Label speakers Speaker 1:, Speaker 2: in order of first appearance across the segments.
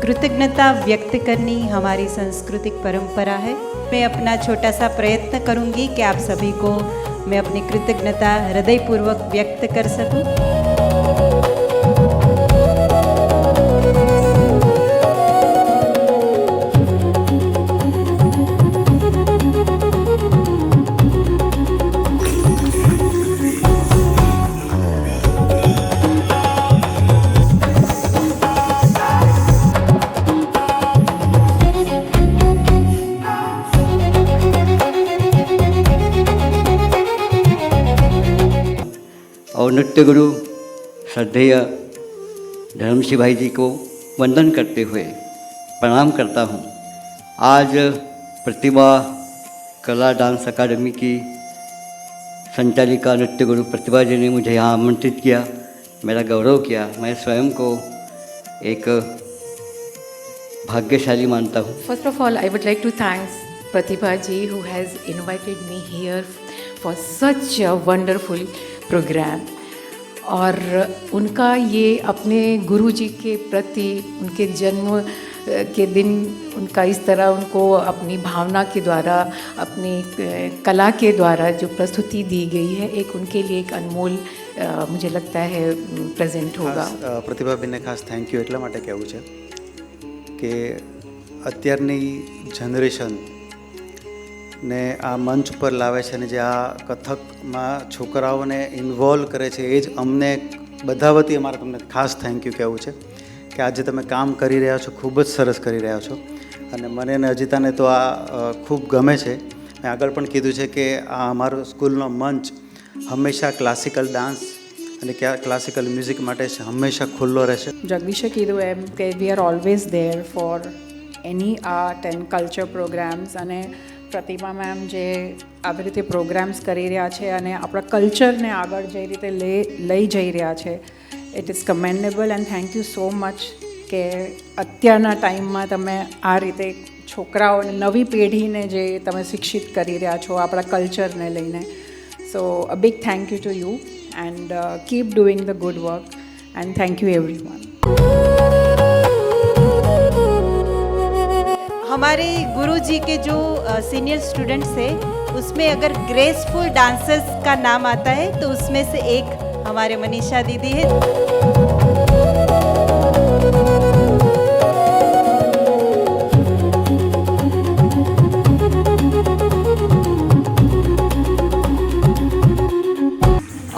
Speaker 1: कृतज्ञता व्यक्त करनी हमारी सांस्कृतिक परंपरा है। मैं अपना छोटा सा प्रयत्न करूंगी कि आप सभी को मैं अपनी कृतज्ञता हृदयपूर्वक व्यक्त कर सकूं।
Speaker 2: और नृत्य गुरु श्रद्धेय धर्मसिंह भाई जी को वंदन करते हुए प्रणाम करता हूँ। आज प्रतिभा कला डांस अकादमी की संचालिका नृत्य गुरु प्रतिभा जी ने मुझे यहाँ आमंत्रित किया, मेरा गौरव किया। मैं स्वयं को एक भाग्यशाली मानता हूँ।
Speaker 3: First of all, I would like to thank Pratibha ji who has invited me here for such a wonderful program. और उनका ये अपने गुरु जी के प्रति उनके जन्म के दिन उनका इस तरह उनको अपनी भावना के द्वारा अपनी कला के द्वारा जो प्रस्तुति दी गई है, एक उनके लिए एक अनमोल मुझे लगता है प्रेजेंट होगा।
Speaker 4: प्रतिभाबेनने खास थैंक यू એટલા માટે કહેવું છે કે અત્યારની જનરેશન ને આ મંચ પર લાવે છે અને જે આ કથકમાં છોકરાઓને ઇન્વોલ્વ કરે છે, એ જ અમને બધા વતી અમારે તમને ખાસ થેન્ક યુ કહેવું છે કે આજે તમે કામ કરી રહ્યા છો, ખૂબ જ સરસ કરી રહ્યા છો અને મને અને અજિતાને તો આ ખૂબ ગમે છે। મેં આગળ પણ કીધું છે કે આ અમારો સ્કૂલનો મંચ હંમેશા ક્લાસિકલ ડાન્સ અને ક્લાસિકલ મ્યુઝિક માટે હંમેશા ખુલ્લો રહેશે।
Speaker 5: જગદીશે કીધું એમ કે we are always there for any art and culture programs અને પ્રતિભા મેમ જે આવી રીતે પ્રોગ્રામ્સ કરી રહ્યા છે અને આપણા કલ્ચરને આગળ જે રીતે લઈ જઈ રહ્યા છે, it is commendable and thank you so much કે અત્યારના ટાઈમમાં તમે આ રીતે છોકરાઓને નવી પેઢીને જે તમે શિક્ષિત કરી રહ્યા છો આપણા કલ્ચરને લઈને। So a big thank you to you and keep doing the good work and thank you everyone.
Speaker 1: हमारे गुरुजी के जो सीनियर स्टूडेंट्स हैं उसमें अगर ग्रेसफुल डांसर्स का नाम आता है तो उसमें से एक हमारे मनीषा दीदी है।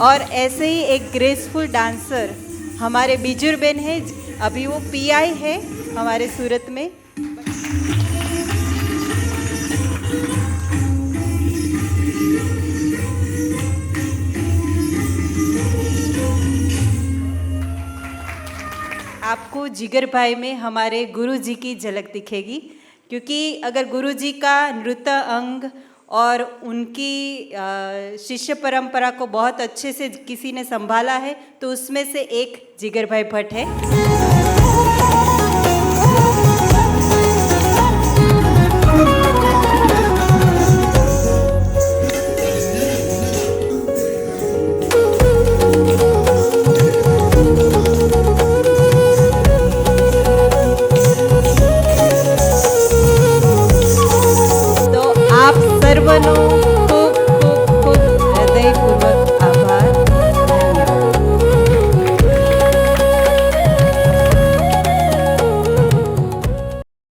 Speaker 1: और ऐसे ही एक ग्रेसफुल डांसर हमारे बिजुर बेन है, अभी वो पीआई है हमारे सूरत में। आपको जिगर भाई में हमारे गुरु जी की झलक दिखेगी, क्योंकि अगर गुरु जी का नृत्य अंग और उनकी शिष्य परंपरा को बहुत अच्छे से किसी ने संभाला है तो उसमें से एक जिगर भाई भट्ट है।